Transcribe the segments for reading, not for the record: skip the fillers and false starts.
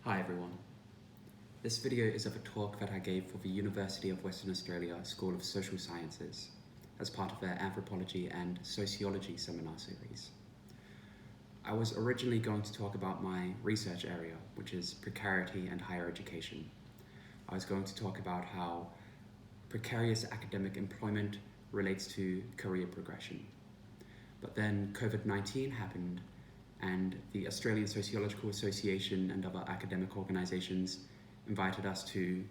Hi everyone. This video is of a talk that I gave for the University of Western Australia School of Social Sciences as part of their anthropology and sociology seminar series. I was originally going to talk about my research area, which is precarity and higher education. I was going to talk about how precarious academic employment relates to career progression. But then COVID-19 happened, and the Australian Sociological Association and other academic organisations invited us to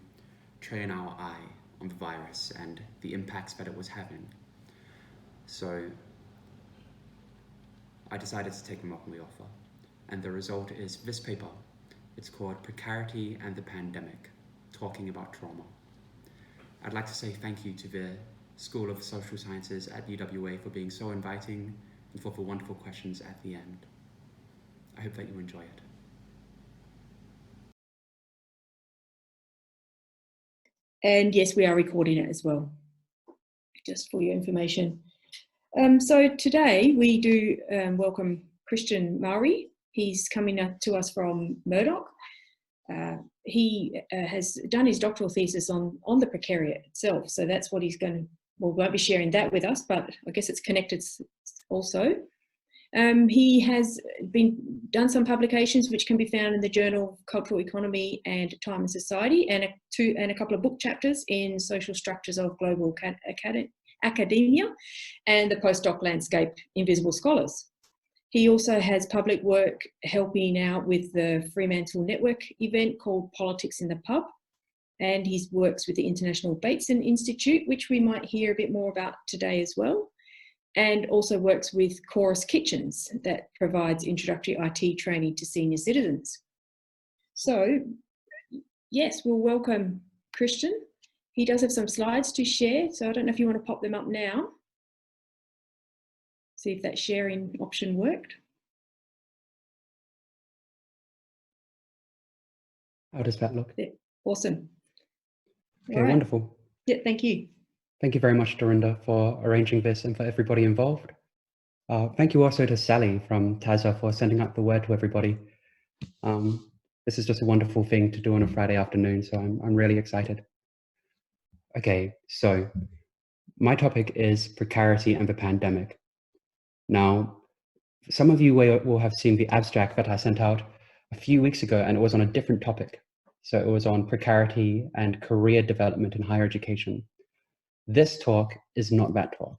train our eye on the virus and the impacts that it was having. So I decided to take them up on the offer, and the result is this paper. It's called Precarity and the Pandemic, Talking About Trauma. I'd like to say thank you to the School of Social Sciences at UWA for being so inviting and for the wonderful questions at the end. I hope that you enjoy it. And yes, we are recording it as well, just for your information. So today we do welcome Christian Mauri. He's coming up to us from Murdoch. He has done his doctoral thesis on the Precariat itself. So that's what he's won't be sharing that with us, but I guess it's connected also. He has done some publications which can be found in the Journal of Cultural Economy and Time and Society, and a couple of book chapters in Social Structures of Global Academia and the Postdoc Landscape, Invisible Scholars. He also has public work helping out with the Fremantle Network event called Politics in the Pub, and he works with the International Bateson Institute, which we might hear a bit more about today as well, and also works with Chorus Kitchens that provides introductory IT training to senior citizens. So yes, we'll welcome Christian. He does have some slides to share, so I don't know if you want to pop them up now. See if that sharing option worked. How does that look? Yeah, awesome. Okay, right. Wonderful. Yeah, thank you. Thank you very much, Dorinda, for arranging this and for everybody involved. Thank you also to Sally from TASA for sending out the word to everybody. This is just a wonderful thing to do on a Friday afternoon, so I'm really excited. Okay, so my topic is precarity and the pandemic. Now, some of you will have seen the abstract that I sent out a few weeks ago, and it was on a different topic. So it was on precarity and career development in higher education. This talk is not that talk.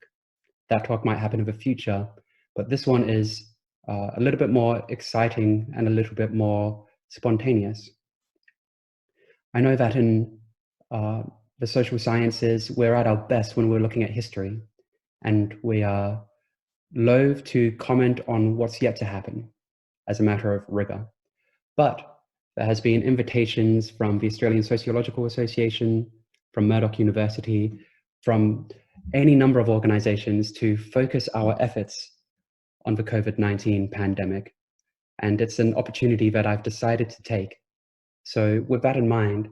That talk might happen in the future, but this one is a little bit more exciting and a little bit more spontaneous. I know that in the social sciences, we're at our best when we're looking at history, and we are loath to comment on what's yet to happen as a matter of rigor. But there has been invitations from the Australian Sociological Association, from Murdoch University, from any number of organizations to focus our efforts on the COVID-19 pandemic. And it's an opportunity that I've decided to take. So with that in mind,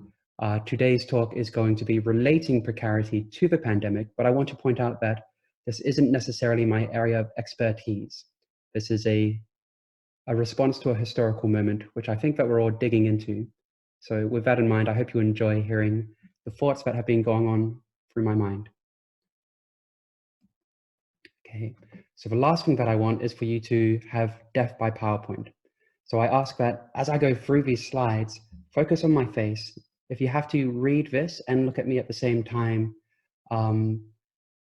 today's talk is going to be relating precarity to the pandemic, but I want to point out that this isn't necessarily my area of expertise. This is a response to a historical moment, which I think that we're all digging into. So with that in mind, I hope you enjoy hearing the thoughts that have been going on through my mind. Okay, so the last thing that I want is for you to have death by PowerPoint. So I ask that as I go through these slides, focus on my face. If you have to read this and look at me at the same time,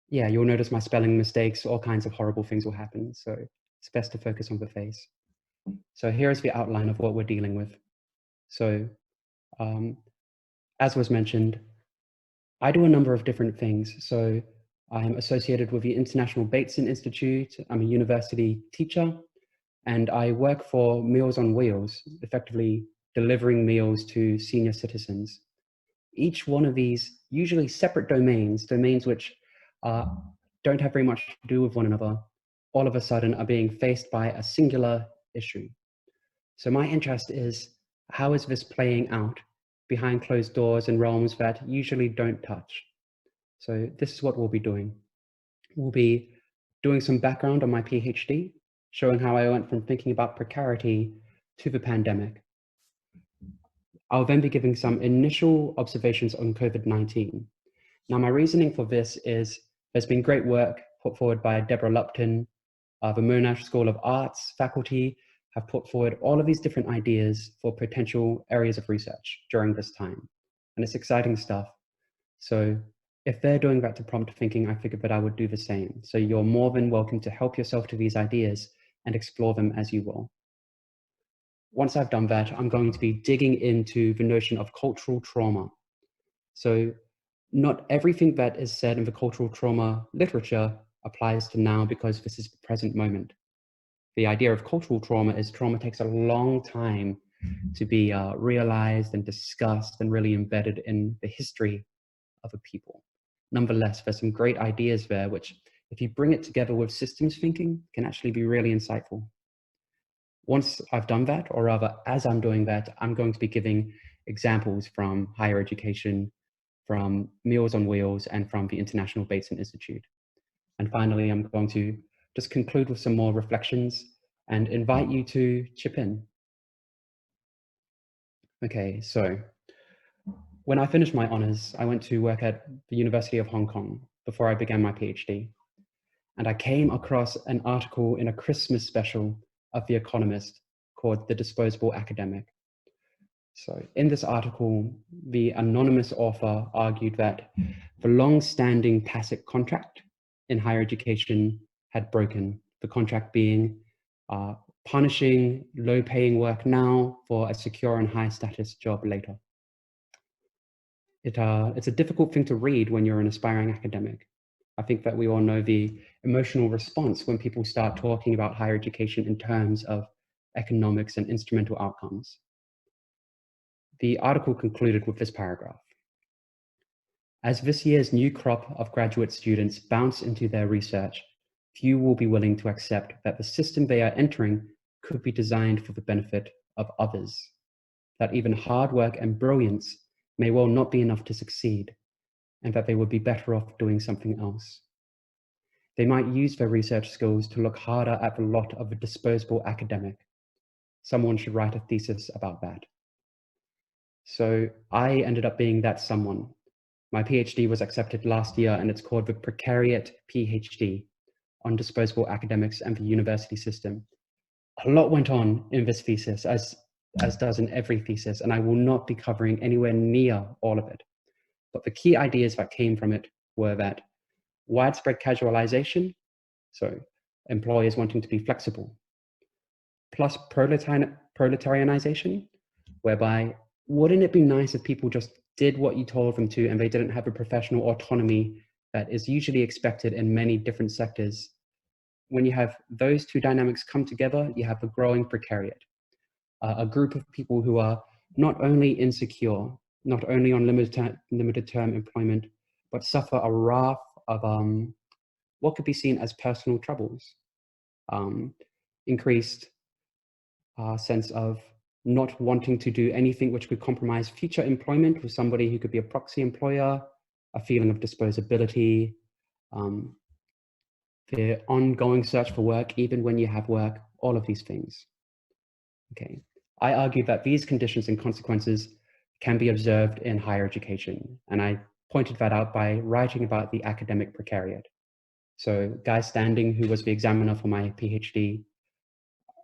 yeah, you'll notice my spelling mistakes, all kinds of horrible things will happen. So it's best to focus on the face. So here's the outline of what we're dealing with. So as was mentioned, I do a number of different things. So I'm associated with the International Bateson Institute. I'm a university teacher, and I work for Meals on Wheels, effectively delivering meals to senior citizens. Each one of these, usually separate domains which don't have very much to do with one another, all of a sudden are being faced by a singular issue. So my interest is, how is this playing out behind closed doors in realms that usually don't touch? So this is what we'll be doing. We'll be doing some background on my PhD, showing how I went from thinking about precarity to the pandemic. I'll then be giving some initial observations on COVID-19. Now, my reasoning for this is there's been great work put forward by Deborah Lupton. The Monash School of Arts faculty have put forward all of these different ideas for potential areas of research during this time. And it's exciting stuff. So if they're doing that to prompt thinking, I figured that I would do the same. So you're more than welcome to help yourself to these ideas and explore them as you will. Once I've done that, I'm going to be digging into the notion of cultural trauma. So not everything that is said in the cultural trauma literature applies to now because this is the present moment. The idea of cultural trauma is trauma takes a long time to be realized and discussed and really embedded in the history of a people. Nonetheless, there's some great ideas there, which if you bring it together with systems thinking, can actually be really insightful. Once I've done that, or rather as I'm doing that, I'm going to be giving examples from higher education, from Meals on Wheels, and from the International Basin Institute. And finally, I'm going to just conclude with some more reflections and invite you to chip in. Okay, so when I finished my honors, I went to work at the University of Hong Kong before I began my PhD. And I came across an article in a Christmas special of The Economist called The Disposable Academic. So in this article, the anonymous author argued that the long-standing tacit contract in higher education had broken, the contract being punishing low-paying work now for a secure and high-status job later. It's a difficult thing to read when you're an aspiring academic. I think that we all know the emotional response when people start talking about higher education in terms of economics and instrumental outcomes. The article concluded with this paragraph. As this year's new crop of graduate students bounce into their research, few will be willing to accept that the system they are entering could be designed for the benefit of others, that even hard work and brilliance may well not be enough to succeed, and that they would be better off doing something else. They might use their research skills to look harder at the lot of a disposable academic. Someone should write a thesis about that. So I ended up being that someone. My PhD was accepted last year, and it's called the Precariat PhD on disposable academics and the university system. A lot went on in this thesis, as does in every thesis, and I will not be covering anywhere near all of it. But the key ideas that came from it were that widespread casualization, so employers wanting to be flexible, plus proletarianization, whereby wouldn't it be nice if people just did what you told them to and they didn't have a professional autonomy that is usually expected in many different sectors? When you have those two dynamics come together, you have a growing precariat, a group of people who are not only insecure, not only on limited term employment, but suffer a raft of what could be seen as personal troubles, increased sense of not wanting to do anything which could compromise future employment with somebody who could be a proxy employer, a feeling of disposability, the ongoing search for work, even when you have work, all of these things. Okay, I argue that these conditions and consequences can be observed in higher education, and I pointed that out by writing about the academic precariat. So Guy Standing, who was the examiner for my PhD,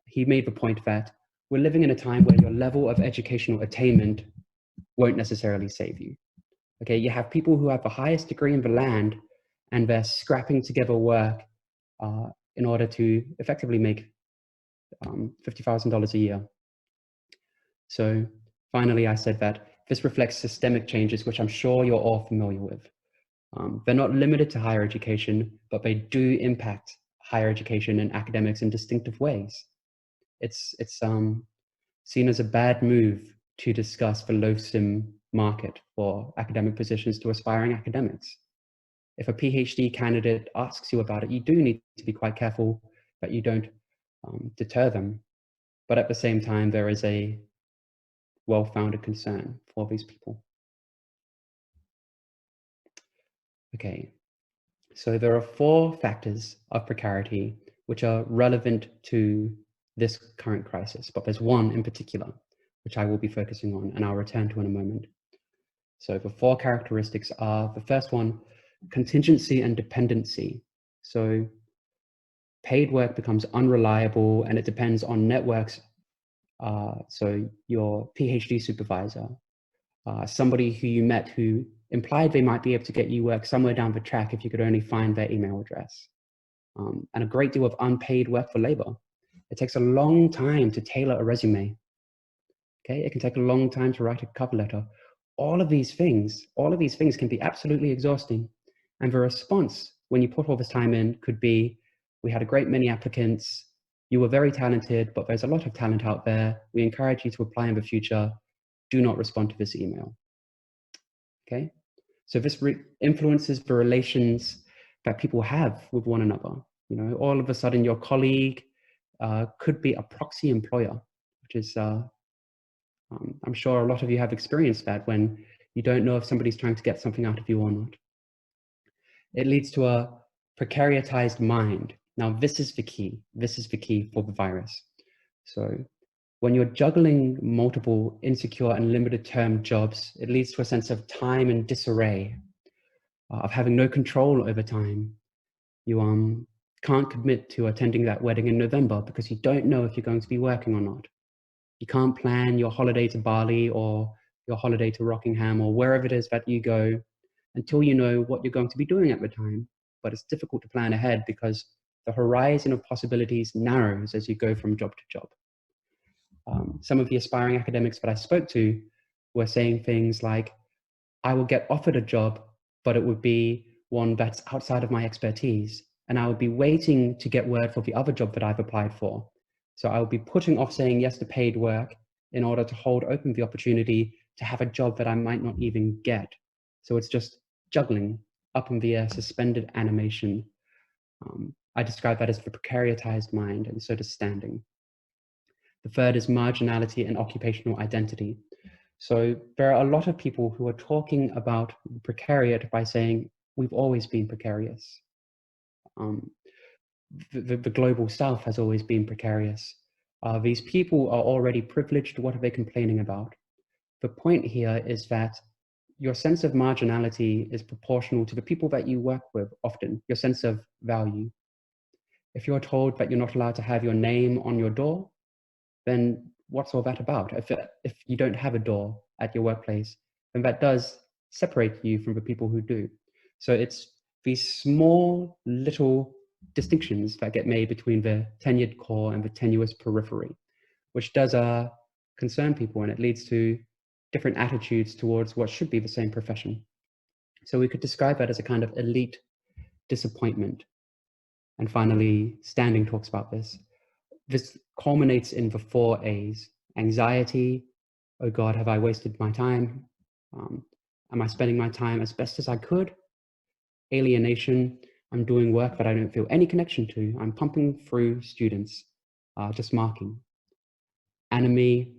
he made the point that we're living in a time where your level of educational attainment won't necessarily save you. Okay, you have people who have the highest degree in the land and they're scrapping together work in order to effectively make $50,000 a year. So finally, I said that this reflects systemic changes, which I'm sure you're all familiar with. They're not limited to higher education, but they do impact higher education and academics in distinctive ways. It's seen as a bad move to discuss the loathsome market for academic positions to aspiring academics. If a PhD candidate asks you about it, you do need to be quite careful that you don't deter them. But at the same time, there is a well-founded concern for these people. Okay, so there are 4 factors of precarity which are relevant to this current crisis, but there's one in particular, which I will be focusing on and I'll return to in a moment. So the 4 characteristics are, the first one, contingency and dependency. So paid work becomes unreliable and it depends on networks. So your PhD supervisor, somebody who you met who implied they might be able to get you work somewhere down the track if you could only find their email address. And a great deal of unpaid work for labor. It takes a long time to tailor a resume. Okay, it can take a long time to write a cover letter. All of these things can be absolutely exhausting. And the response when you put all this time in could be, we had a great many applicants, you were very talented, but there's a lot of talent out there. We encourage you to apply in the future. Do not respond to this email. Okay, so this influences the relations that people have with one another. You know, all of a sudden your colleague could be a proxy employer, which is, I'm sure a lot of you have experienced that when you don't know if somebody's trying to get something out of you or not. It leads to a precariatized mind. Now, this is the key. This is the key for the virus. So when you're juggling multiple insecure and limited term jobs, it leads to a sense of time and disarray, of having no control over time. You can't commit to attending that wedding in November because you don't know if you're going to be working or not. You can't plan your holiday to Bali or your holiday to Rockingham or wherever it is that you go until you know what you're going to be doing at the time. But it's difficult to plan ahead because the horizon of possibilities narrows as you go from job to job. Some of the aspiring academics that I spoke to were saying things like, I will get offered a job, but it would be one that's outside of my expertise. And I would be waiting to get word for the other job that I've applied for. So I would be putting off saying yes to paid work in order to hold open the opportunity to have a job that I might not even get. So it's just juggling, up in the air, suspended animation. I describe that as the precariatized mind, and so does standing. The third is marginality and occupational identity. So there are a lot of people who are talking about the precariat by saying, we've always been precarious. The global south has always been precarious. These people are already privileged. What are they complaining about? The point here is that your sense of marginality is proportional to the people that you work with often, your sense of value. If you're told that you're not allowed to have your name on your door, then what's all that about? If you don't have a door at your workplace, then that does separate you from the people who do. So it's these small little distinctions that get made between the tenured core and the tenuous periphery, which does concern people, and it leads to different attitudes towards what should be the same profession. So we could describe that as a kind of elite disappointment. And finally, Standing talks about this. This culminates in the 4 A's: anxiety, oh God, have I wasted my time? Am I spending my time as best as I could? Alienation, I'm doing work that I don't feel any connection to. I'm pumping through students, just marking. Enemy,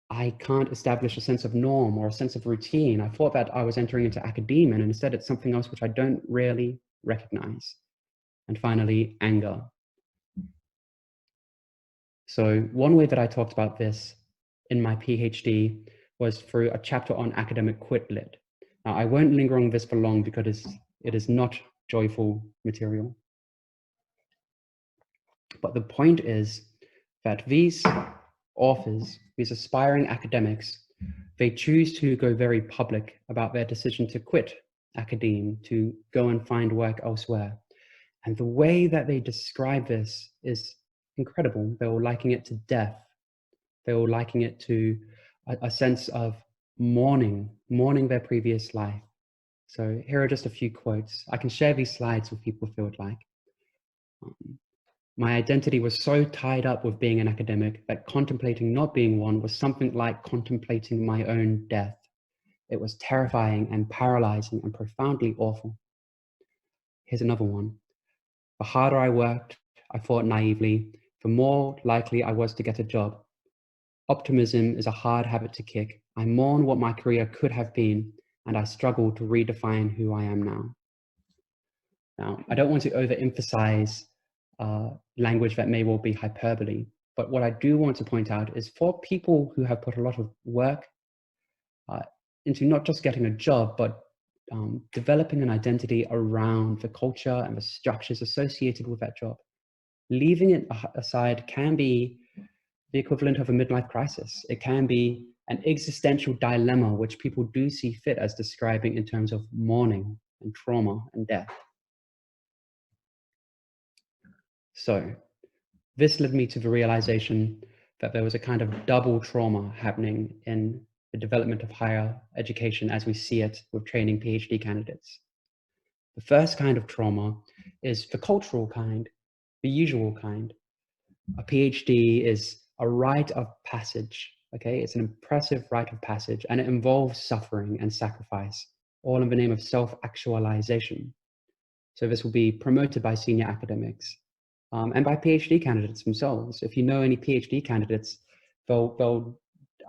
I can't establish a sense of norm or a sense of routine. I thought that I was entering into academia, and instead it's something else which I don't really recognize. And finally, anger. So one way that I talked about this in my PhD was through a chapter on academic quit lit. Now, I won't linger on this for long because it is not joyful material. But the point is that these authors, these aspiring academics, they choose to go very public about their decision to quit academe, to go and find work elsewhere. And the way that they describe this is incredible. They were likening it to death. They were likening it to a sense of mourning their previous life. So here are just a few quotes. I can share these slides with people if they would like. My identity was so tied up with being an academic that contemplating not being one was something like contemplating my own death. It was terrifying and paralyzing and profoundly awful. Here's another one. The harder I worked, I thought naively, the more likely I was to get a job. Optimism is a hard habit to kick. I mourn what my career could have been, and I struggle to redefine who I am now. Now, I don't want to overemphasize language that may well be hyperbole, But what I do want to point out is for people who have put a lot of work into not just getting a job, but developing an identity around the culture and the structures associated with that job, leaving it aside can be the equivalent of a midlife crisis. It can be an existential dilemma, which people do see fit as describing in terms of mourning and trauma and death. So this led me to the realization that there was a kind of double trauma happening in the development of higher education as we see it with training PhD candidates. The first kind of trauma is the cultural kind, the usual kind. A PhD is a rite of passage, okay? It's an impressive rite of passage, and it involves suffering and sacrifice, all in the name of self-actualization. So this will be promoted by senior academics and by PhD candidates themselves. If you know any PhD candidates, they'll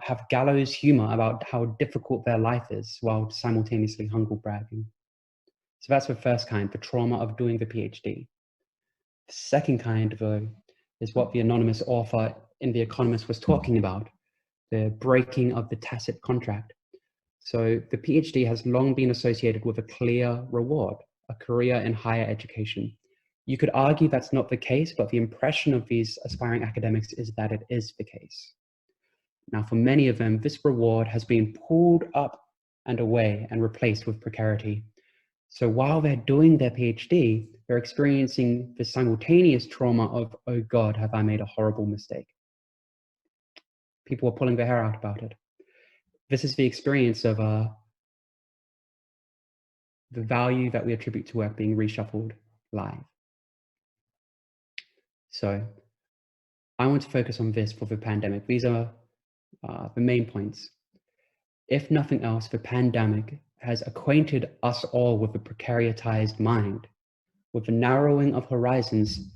have gallows humor about how difficult their life is while simultaneously humble bragging. So that's the first kind, the trauma of doing the PhD. The second kind, though, is what the anonymous author in The Economist was talking about, the breaking of the tacit contract. So the PhD has long been associated with a clear reward, a career in higher education. You could argue that's not the case, but the impression of these aspiring academics is that it is the case. Now, for many of them, this reward has been pulled up and away and replaced with precarity. So while they're doing their PhD, they're experiencing the simultaneous trauma of, oh God, have I made a horrible mistake? People are pulling their hair out about it. This is the experience of the value that we attribute to work being reshuffled live. So I want to focus on this for the pandemic. These are the main points. If nothing else, the pandemic has acquainted us all with a precariatized mind, with the narrowing of horizons,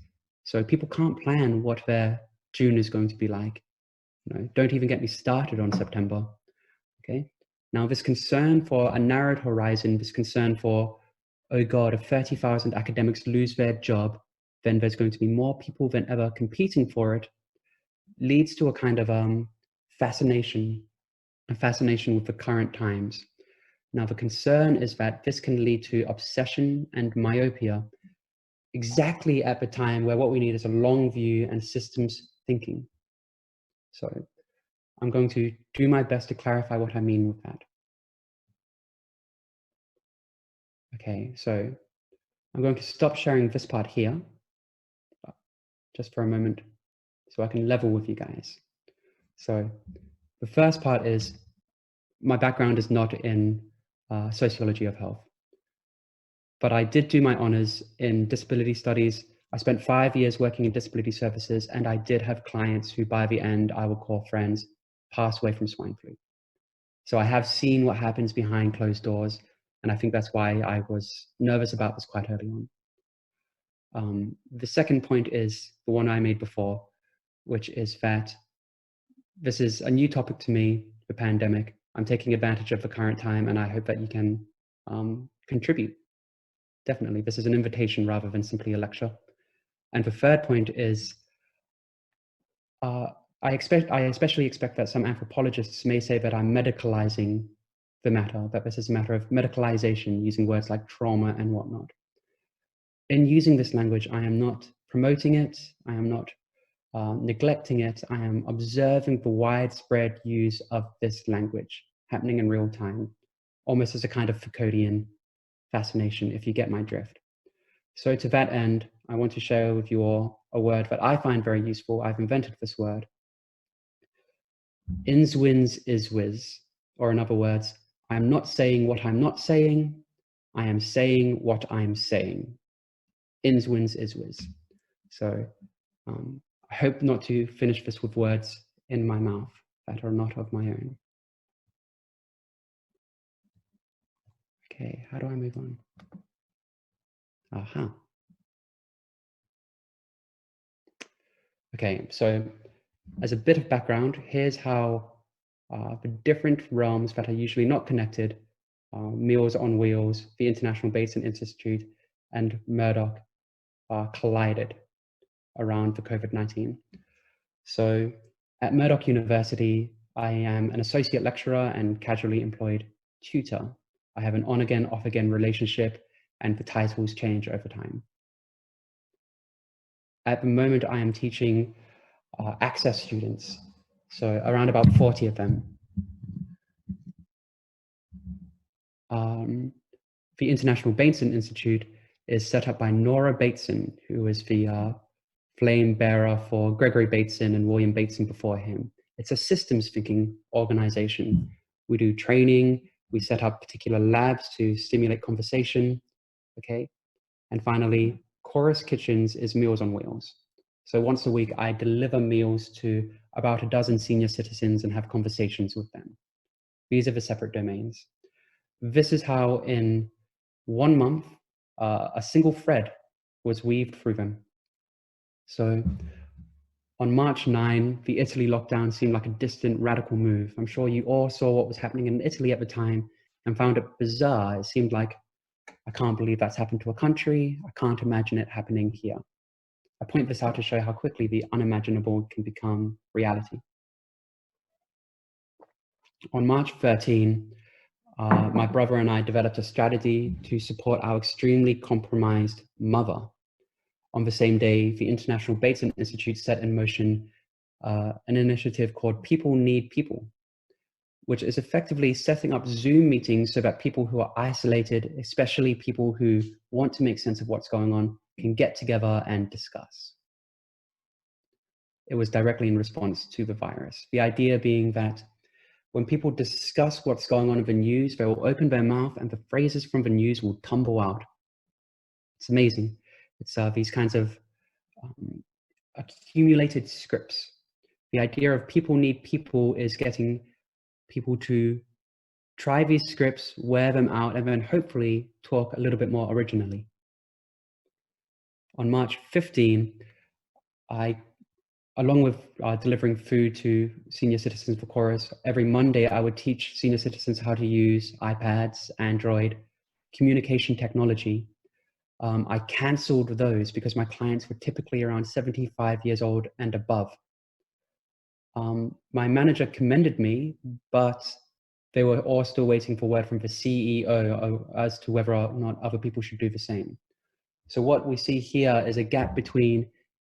so people can't plan what their June is going to be like. You know, don't even get me started on September. Okay. Now, this concern for a narrowed horizon, this concern for, oh God, if 30,000 academics lose their job, then there's going to be more people than ever competing for it, leads to a kind of fascination with the current times. Now, the concern is that this can lead to obsession and myopia, exactly at the time where what we need is a long view and systems thinking. So I'm going to do my best to clarify what I mean with that. Okay, so I'm going to stop sharing this part here, just for a moment, so I can level with you guys. So the first part is, my background is not in sociology of health, but I did do my honors in disability studies. I spent 5 years working in disability services, and I did have clients who by the end I would call friends pass away from swine flu. So I have seen what happens behind closed doors, and I think that's why I was nervous about this quite early on. The second point is the one I made before, which is that this is a new topic to me, the pandemic. I'm taking advantage of the current time, and I hope that you can contribute. Definitely, this is an invitation rather than simply a lecture. And the third point is, I especially expect that some anthropologists may say that I'm medicalizing the matter, that this is a matter of medicalization, using words like trauma and whatnot. In using this language, I am not promoting it, I am not neglecting it, I am observing the widespread use of this language happening in real time, almost as a kind of Foucauldian fascination, if you get my drift. So to that end, I want to share with you all a word that I find very useful. I've invented this word. Inswins is whiz, or in other words, I am not saying what I'm not saying, I am saying what I'm saying. Inswins is whiz. So I hope not to finish this with words in my mouth that are not of my own. Okay, how do I move on? Aha. Okay, so as a bit of background, here's how the different realms that are usually not connected, Meals on Wheels, the International Basin Institute, and Murdoch collided around the COVID-19. So at Murdoch University, I am an associate lecturer and casually employed tutor. I have an on-again, off-again relationship, and the titles change over time. At the moment, I am teaching access students, so around about 40 of them. The International Bateson Institute is set up by Nora Bateson, who is the flame bearer for Gregory Bateson and William Bateson before him. It's a systems thinking organization. We do training, we set up particular labs to stimulate conversation, okay? And finally, Chorus Kitchens is Meals on Wheels. So once a week, I deliver meals to about a dozen senior citizens and have conversations with them. These are the separate domains. This is how in 1 month, a single thread was weaved through them. So on March 9, the Italy lockdown seemed like a distant, radical move. I'm sure you all saw what was happening in Italy at the time and found it bizarre. It seemed like, I can't believe that's happened to a country. I can't imagine it happening here. I point this out to show how quickly the unimaginable can become reality. On March 13, my brother and I developed a strategy to support our extremely compromised mother. On the same day, the International Bateson Institute set in motion an initiative called People Need People, which is effectively setting up Zoom meetings so that people who are isolated, especially people who want to make sense of what's going on, can get together and discuss. It was directly in response to the virus. The idea being that when people discuss what's going on in the news, they will open their mouth and the phrases from the news will tumble out. It's amazing. It's these kinds of accumulated scripts. The idea of people need people is getting people to try these scripts, wear them out, and then hopefully talk a little bit more originally. On March 15, along with delivering food to senior citizens for Chorus, every Monday I would teach senior citizens how to use iPads, Android, communication technology. I canceled those because my clients were typically around 75 years old and above. My manager commended me, but they were all still waiting for word from the CEO as to whether or not other people should do the same. So what we see here is a gap between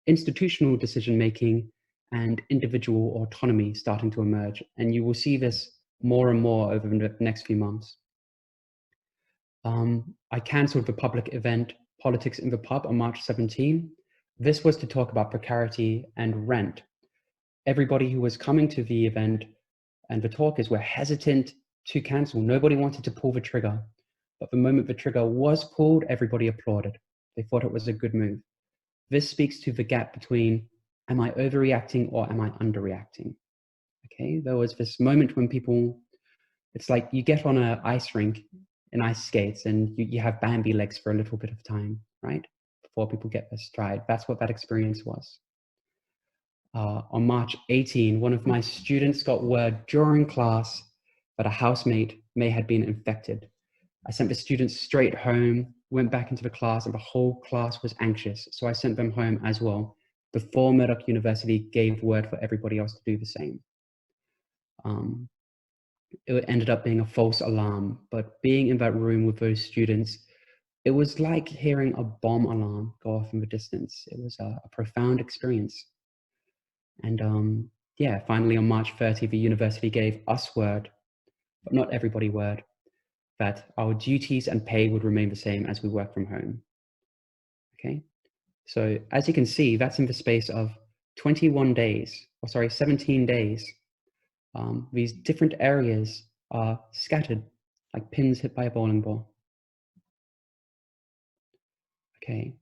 institutional decision-making and individual autonomy starting to emerge. And you will see this more and more over the next few months. I canceled the public event, Politics in the Pub, on March 17. This was to talk about precarity and rent. Everybody who was coming to the event and the talkers were hesitant to cancel. Nobody wanted to pull the trigger. But the moment the trigger was pulled, everybody applauded. They thought it was a good move. This speaks to the gap between, am I overreacting or am I underreacting? Okay, there was this moment when people, it's like you get on an ice rink in ice skates and you have Bambi legs for a little bit of time, right? Before people get their stride. That's what that experience was. On March 18, one of my students got word during class that a housemate may have been infected. I sent the students straight home, went back into the class, and the whole class was anxious. So I sent them home as well, before Murdoch University gave word for everybody else to do the same. It ended up being a false alarm, but being in that room with those students, it was like hearing a bomb alarm go off in the distance. It was a profound experience. And yeah, finally on March 30, the university gave us word, but not everybody word, that our duties and pay would remain the same as we work from home. Okay, so as you can see, that's in the space of 21 days, or sorry, 17 days. These different areas are scattered like pins hit by a bowling ball. Okay,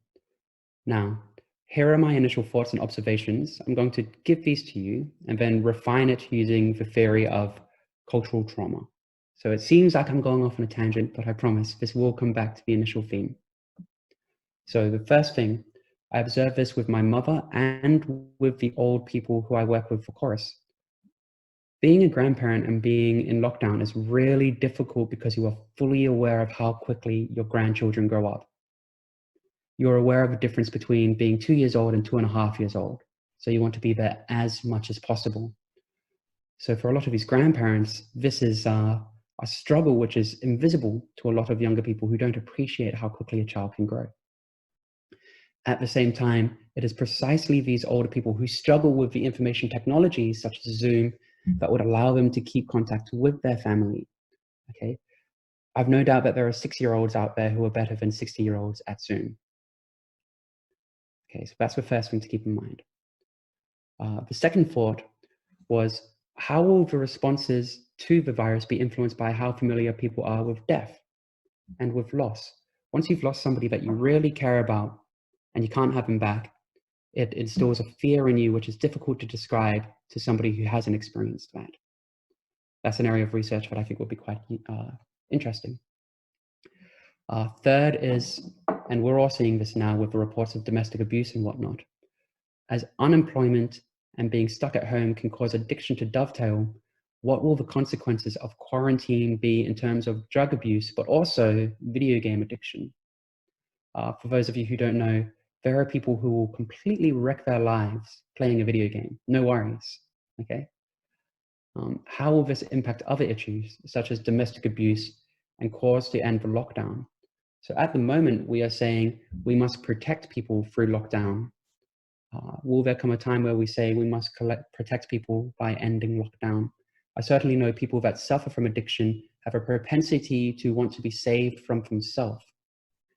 now, here are my initial thoughts and observations. I'm going to give these to you and then refine it using the theory of cultural trauma. So it seems like I'm going off on a tangent, but I promise this will come back to the initial theme. So the first thing, I observed this with my mother and with the old people who I work with for Chorus. Being a grandparent and being in lockdown is really difficult because you are fully aware of how quickly your grandchildren grow up. You're aware of the difference between being 2 years old and 2.5 years old. So you want to be there as much as possible. So for a lot of these grandparents, this is a struggle which is invisible to a lot of younger people who don't appreciate how quickly a child can grow. At the same time, it is precisely these older people who struggle with the information technologies such as Zoom that would allow them to keep contact with their family. Okay, I've no doubt that there are 6-year-olds out there who are better than 60-year-olds at Zoom. Okay, so that's the first thing to keep in mind. The second thought was, how will the responses to the virus be influenced by how familiar people are with death and with loss? Once you've lost somebody that you really care about and you can't have them back, it instills a fear in you which is difficult to describe to somebody who hasn't experienced that. That's an area of research that I think will be quite interesting. Third is, and we're all seeing this now with the reports of domestic abuse and whatnot, as unemployment and being stuck at home can cause addiction to dovetail, what will the consequences of quarantine be in terms of drug abuse, but also video game addiction? For those of you who don't know, there are people who will completely wreck their lives playing a video game, no worries, okay? How will this impact other issues, such as domestic abuse, and cause to end the lockdown? So at the moment, we are saying we must protect people through lockdown. Will there come a time where we say we must protect people by ending lockdown? I certainly know people that suffer from addiction have a propensity to want to be saved from themselves.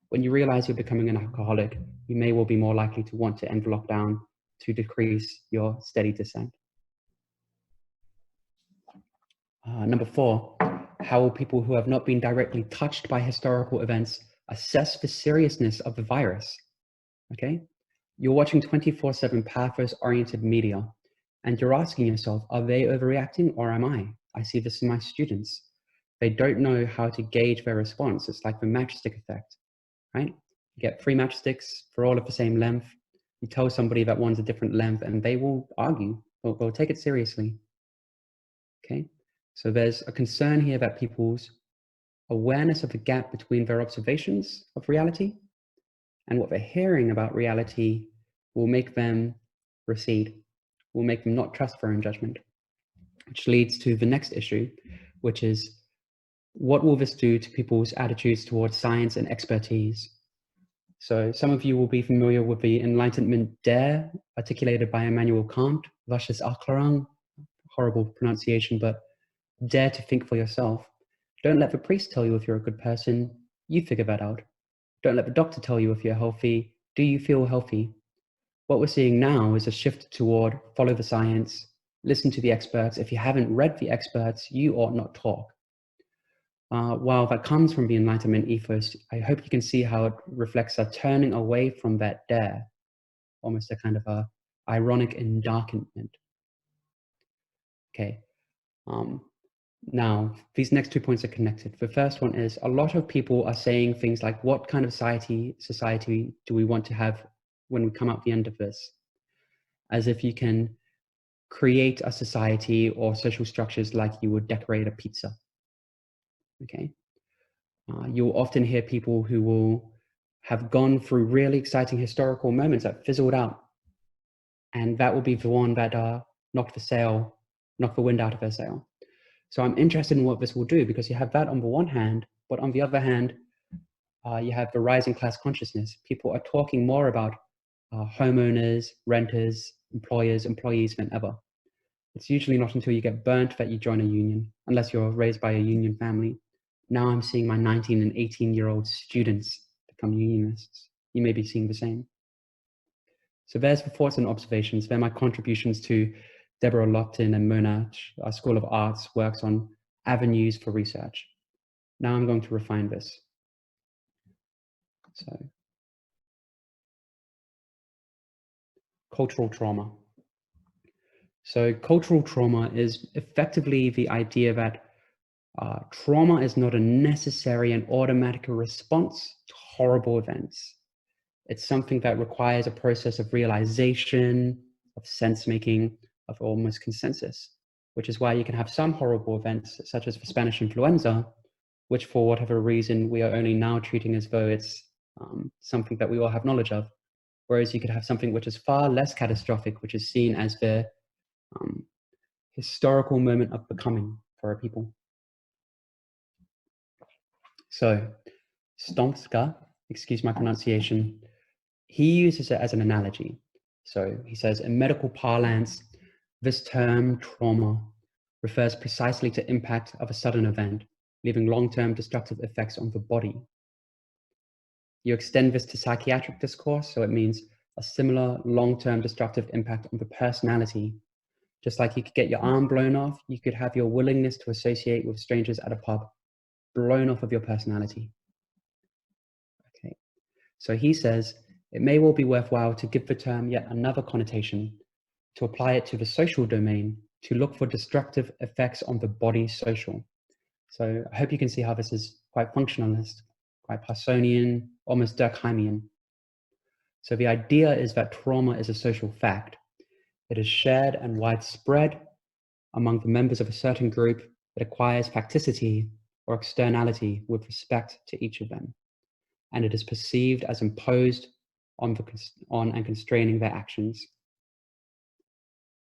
When you realize you're becoming an alcoholic, you may well be more likely to want to end the lockdown to decrease your steady descent. Number 4, how will people who have not been directly touched by historical events assess the seriousness of the virus? Okay, you're watching 24/7 pathos-oriented media, and you're asking yourself, are they overreacting or am I? I see this in my students. They don't know how to gauge their response. It's like the matchstick effect, right? You get 3 matchsticks, for all of the same length. You tell somebody that one's a different length and they will argue, or they'll take it seriously, okay? So there's a concern here that people's awareness of the gap between their observations of reality and what they're hearing about reality will make them recede, will make them not trust their own judgment, which leads to the next issue, which is, what will this do to people's attitudes towards science and expertise? So some of you will be familiar with the Enlightenment dare articulated by Immanuel Kant, Vashes Aklarang, horrible pronunciation, but dare to think for yourself. Don't let the priest tell you if you're a good person, you figure that out. Don't let the doctor tell you if you're healthy, do you feel healthy? What we're seeing now is a shift toward follow the science, listen to the experts. If you haven't read the experts, you ought not talk. While that comes from the Enlightenment ethos, I hope you can see how it reflects a turning away from that dare, almost a kind of a ironic endarkenment. Okay. Now, these next 2 points are connected. The first one is, a lot of people are saying things like, what kind of society do we want to have when we come out the end of this? As if you can create a society or social structures like you would decorate a pizza. Okay. You'll often hear people who will have gone through really exciting historical moments that fizzled out. And that will be the one that knocked the wind out of their sail. So I'm interested in what this will do, because you have that on the one hand, but on the other hand, you have the rising class consciousness. People are talking more about homeowners, renters, employers, employees than ever. It's usually not until you get burnt that you join a union, unless you're raised by a union family. Now I'm seeing my 19 and 18-year-old students become unionists. You may be seeing the same. So there's the thoughts and observations. They're my contributions to Deborah Lopton and Monach. Our School of Arts works on avenues for research. Now I'm going to refine this. So, cultural trauma. So cultural trauma is effectively the idea that trauma is not a necessary and automatic response to horrible events. It's something that requires a process of realization, of sense-making, of almost consensus, which is why you can have some horrible events, such as the Spanish influenza, which for whatever reason we are only now treating as though it's something that we all have knowledge of. Whereas you could have something which is far less catastrophic, which is seen as the historical moment of becoming for a people. So Stomska, excuse my pronunciation, he uses it as an analogy. So he says, in medical parlance, this term trauma refers precisely to impact of a sudden event, leaving long-term destructive effects on the body. You extend this to psychiatric discourse, so it means a similar long-term destructive impact on the personality. Just like you could get your arm blown off, you could have your willingness to associate with strangers at a pub blown off of your personality. Okay, so he says, it may well be worthwhile to give the term yet another connotation, to apply it to the social domain, to look for destructive effects on the body social. So I hope you can see how this is quite functionalist, quite Parsonian, almost Durkheimian. So the idea is that trauma is a social fact. It is shared and widespread among the members of a certain group that acquires facticity or externality with respect to each of them. And it is perceived as imposed on and constraining their actions.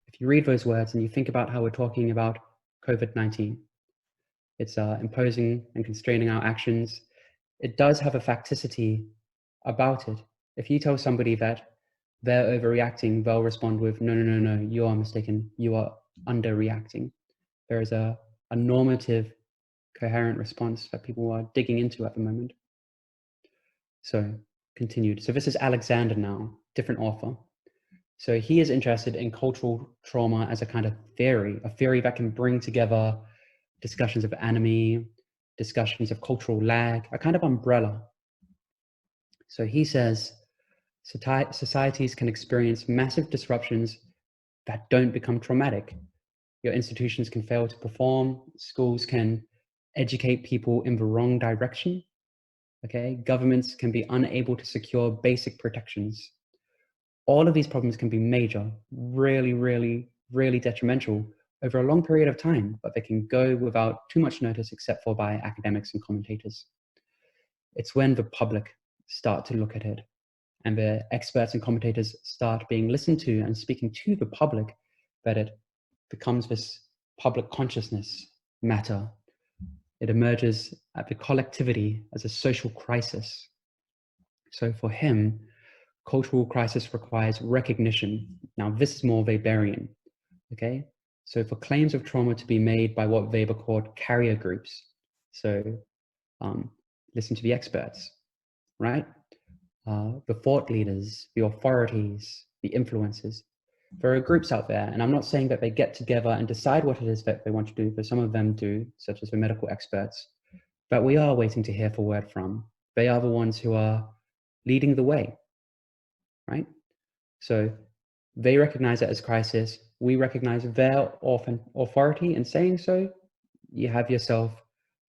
If you read those words and you think about how we're talking about COVID-19, it's imposing and constraining our actions. It does have a facticity about it. If you tell somebody that they're overreacting, they'll respond with, no, no, no, no, you are mistaken. You are underreacting. There is a normative, coherent response that people are digging into at the moment. So, continued. So this is Alexander now, different author. So he is interested in cultural trauma as a kind of theory, a theory that can bring together discussions of enemy, discussions of cultural lag, a kind of umbrella. So he says, societies can experience massive disruptions that don't become traumatic. Your institutions can fail to perform, schools can educate people in the wrong direction, okay? Governments can be unable to secure basic protections. All of these problems can be major, really, really, really detrimental over a long period of time, but they can go without too much notice except for by academics and commentators. It's when the public start to look at it and the experts and commentators start being listened to and speaking to the public that it becomes this public consciousness matter. It emerges at the collectivity as a social crisis. So for him, cultural crisis requires recognition. Now, this is more Weberian, okay? So for claims of trauma to be made by what Weber called carrier groups, so listen to the experts, right? The thought leaders, the authorities, the influencers. There are groups out there, and I'm not saying that they get together and decide what it is that they want to do, but some of them do, such as the medical experts. But we are waiting to hear for word from. They are the ones who are leading the way, right? So they recognize it as crisis. We recognize their authority in saying so. You have yourself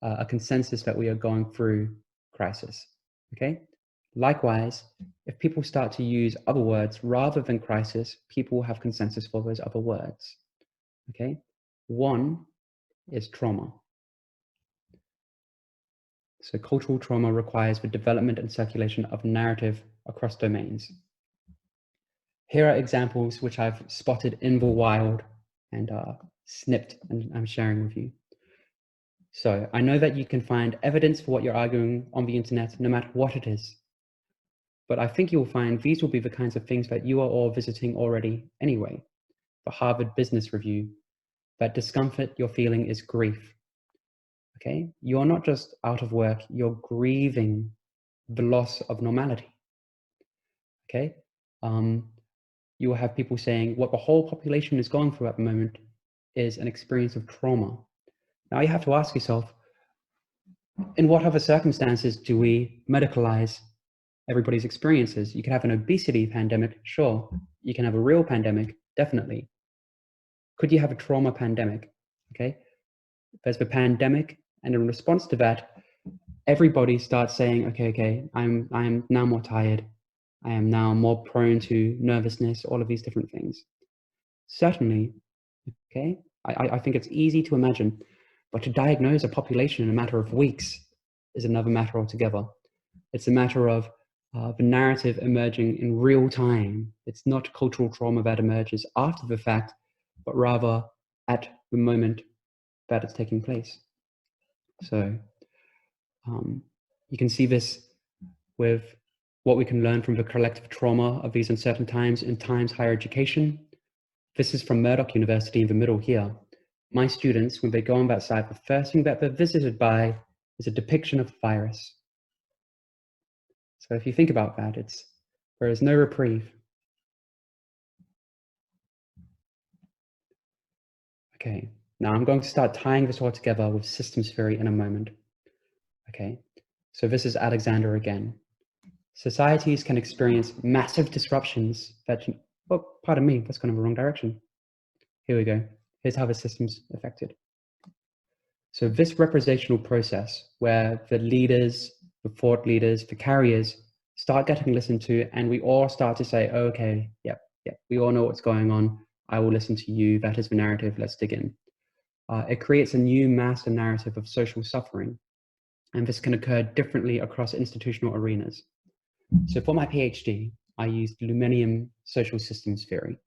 a consensus that we are going through crisis, okay? Likewise, if people start to use other words rather than crisis, people have consensus for those other words, okay? One is trauma. So cultural trauma requires the development and circulation of narrative across domains. Here are examples which I've spotted in the wild and snipped and I'm sharing with you. So I know that you can find evidence for what you're arguing on the internet, no matter what it is. But I think you'll find these will be the kinds of things that you are all visiting already anyway. The Harvard Business Review, that discomfort you're feeling is grief. Okay, you're not just out of work, you're grieving the loss of normality. Okay, you will have people saying what the whole population is going through at the moment is an experience of trauma. Now you have to ask yourself, in what other circumstances do we medicalize everybody's experiences? You can have an obesity pandemic, sure. You can have a real pandemic, definitely. Could you have a trauma pandemic? Okay, there's the pandemic, and in response to that, everybody starts saying, okay, I'm now more tired. I am now more prone to nervousness, all of these different things. Certainly, okay, I think it's easy to imagine, but to diagnose a population in a matter of weeks is another matter altogether. It's a matter of the narrative emerging in real time. It's not cultural trauma that emerges after the fact, but rather at the moment that it's taking place. So you can see this with what we can learn from the collective trauma of these uncertain times in Times Higher Education. This is from Murdoch University in the middle here. My students, when they go on that site, the first thing that they're visited by is a depiction of the virus. So if you think about that, there is no reprieve. Okay, now I'm going to start tying this all together with systems theory in a moment. Okay, so this is Alexander again. Societies can experience massive disruptions that, oh, pardon me, that's going in the wrong direction. Here we go. Here's how the system's affected. So this representational process where the leaders, the thought leaders, the carriers start getting listened to, and we all start to say, oh, okay, yep, we all know what's going on. I will listen to you. That is the narrative. Let's dig in. It creates a new master narrative of social suffering, and this can occur differently across institutional arenas. So for my PhD, I used Lumenium social systems theory,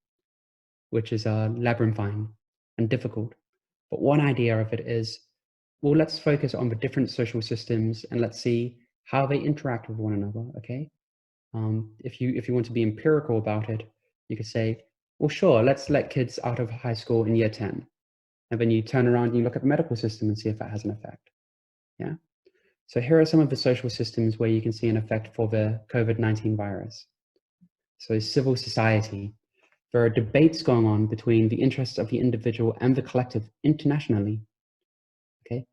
which is labyrinthine and difficult. But one idea of it is, well, let's focus on the different social systems and let's see how they interact with one another, okay? If you want to be empirical about it, you could say, well, sure, let's let kids out of high school in year 10. And then you turn around and you look at the medical system and see if that has an effect, yeah? So here are some of the social systems where you can see an effect for the COVID-19 virus. So civil society, there are debates going on between the interests of the individual and the collective internationally, okay?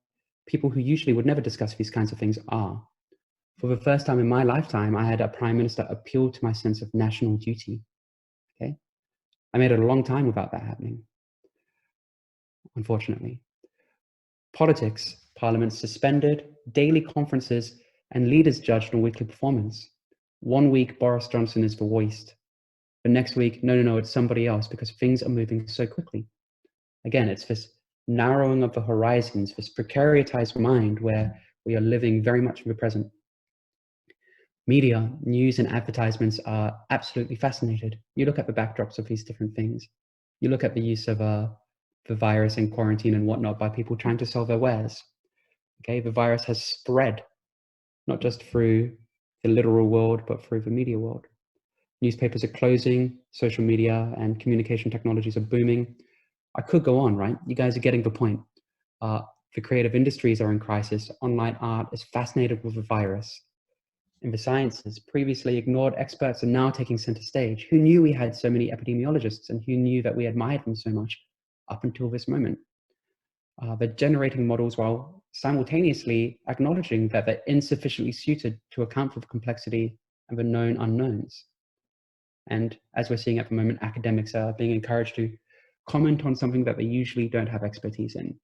People who usually would never discuss these kinds of things are. For the first time in my lifetime, I had a prime minister appeal to my sense of national duty, okay? I made it a long time without that happening, unfortunately. Politics, parliament suspended, daily conferences, and leaders judged on weekly performance. 1 week, Boris Johnson is the worst. The next week, no, it's somebody else because things are moving so quickly. Again, it's this narrowing of the horizons, this precariatized mind where we are living very much in the present. Media, news, and advertisements are absolutely fascinated. You look at the backdrops of these different things. You look at the use of the virus and quarantine and whatnot by people trying to sell their wares. Okay, the virus has spread, not just through the literal world, but through the media world. Newspapers are closing, social media and communication technologies are booming. I could go on, right? You guys are getting the point. The creative industries are in crisis. Online art is fascinated with the virus. In the sciences, previously ignored experts are now taking center stage. Who knew we had so many epidemiologists and who knew that we admired them so much up until this moment? They're generating models while simultaneously acknowledging that they're insufficiently suited to account for the complexity and the known unknowns. And as we're seeing at the moment, academics are being encouraged to comment on something that they usually don't have expertise in.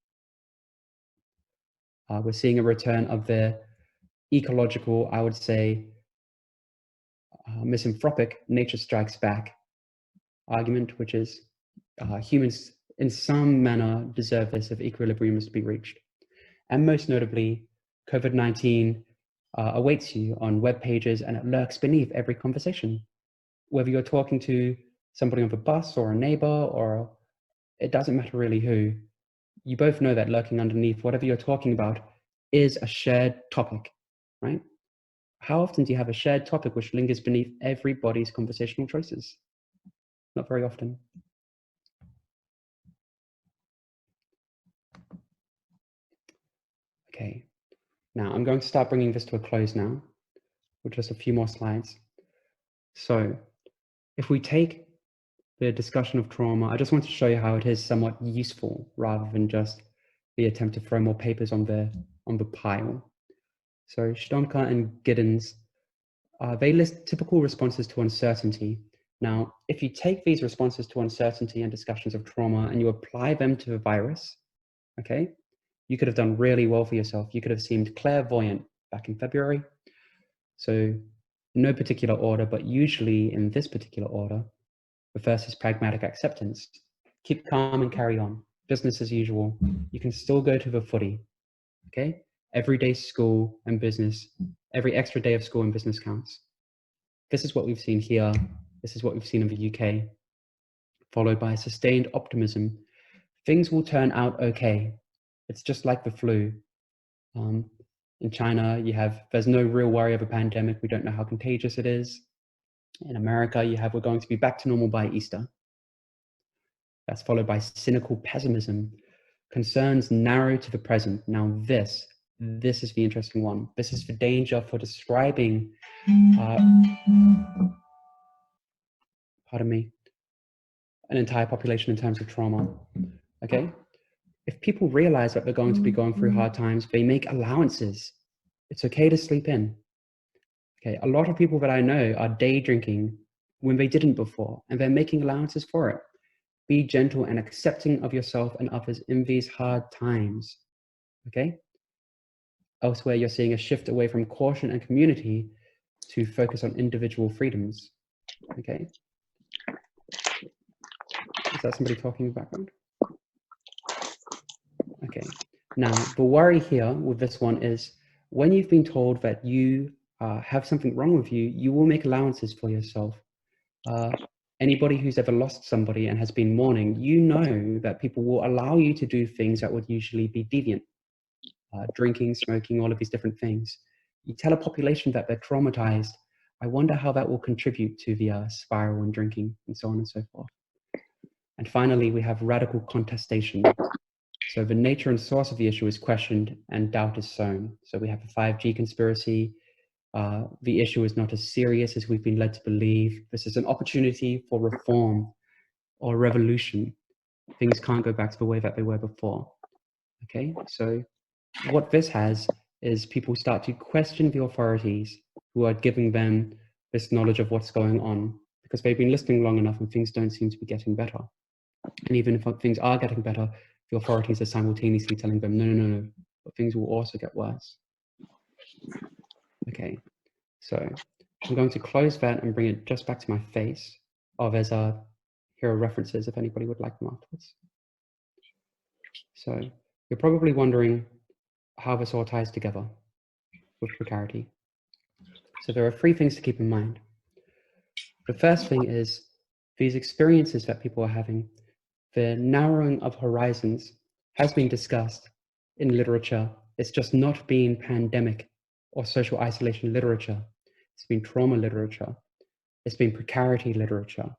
We're seeing a return of the ecological, I would say, misanthropic nature strikes back argument, which is humans in some manner deserve this if equilibrium is to be reached. And most notably, COVID-19 awaits you on web pages and it lurks beneath every conversation. Whether you're talking to somebody on the bus or a neighbor or it doesn't matter really who, you both know that lurking underneath whatever you're talking about is a shared topic, right? How often do you have a shared topic which lingers beneath everybody's conversational choices? Not very often. Okay, now I'm going to start bringing this to a close now with just a few more slides. So if we take the discussion of trauma, I just want to show you how it is somewhat useful rather than just the attempt to throw more papers on the pile. So Stonka and Giddens, they list typical responses to uncertainty. Now, if you take these responses to uncertainty and discussions of trauma and you apply them to the virus, okay, you could have done really well for yourself. You could have seemed clairvoyant back in February. So no particular order, but usually in this particular order, the first is pragmatic acceptance. Keep calm and carry on. Business as usual. You can still go to the footy, okay? Every day school and business, every extra day of school and business counts. This is what we've seen here. This is what we've seen in the UK, followed by sustained optimism. Things will turn out okay. It's just like the flu. In China, there's no real worry of a pandemic. We don't know how contagious it is. In America, we're going to be back to normal by Easter. That's followed by cynical pessimism. Concerns narrow to the present. Now this is the interesting one. This is the danger for describing, pardon me, an entire population in terms of trauma, okay? If people realize that they're going to be going through hard times, they make allowances. It's okay to sleep in. Okay, a lot of people that I know are day drinking when they didn't before, and they're making allowances for it. Be gentle and accepting of yourself and others in these hard times, okay? Elsewhere, you're seeing a shift away from caution and community to focus on individual freedoms, okay? Is that somebody talking in the background? Okay, now the worry here with this one is when you've been told that you have something wrong with you, you will make allowances for yourself. Anybody who's ever lost somebody and has been mourning, you know that people will allow you to do things that would usually be deviant. Drinking, smoking, all of these different things. You tell a population that they're traumatized, I wonder how that will contribute to the spiral in drinking and so on and so forth. And finally, we have radical contestation. So the nature and source of the issue is questioned and doubt is sown. So we have the 5G conspiracy. The issue is not as serious as we've been led to believe. This is an opportunity for reform or revolution. Things can't go back to the way that they were before. Okay, so what this has is people start to question the authorities who are giving them this knowledge of what's going on because they've been listening long enough and things don't seem to be getting better. And even if things are getting better, the authorities are simultaneously telling them, no, but things will also get worse. Okay, so I'm going to close that and bring it just back to my face. Oh, here are references if anybody would like them afterwards. So you're probably wondering how this all ties together with precarity. So there are 3 things to keep in mind. The first thing is these experiences that people are having, the narrowing of horizons has been discussed in literature. It's just not been pandemic or social isolation literature. It's been trauma literature. It's been precarity literature,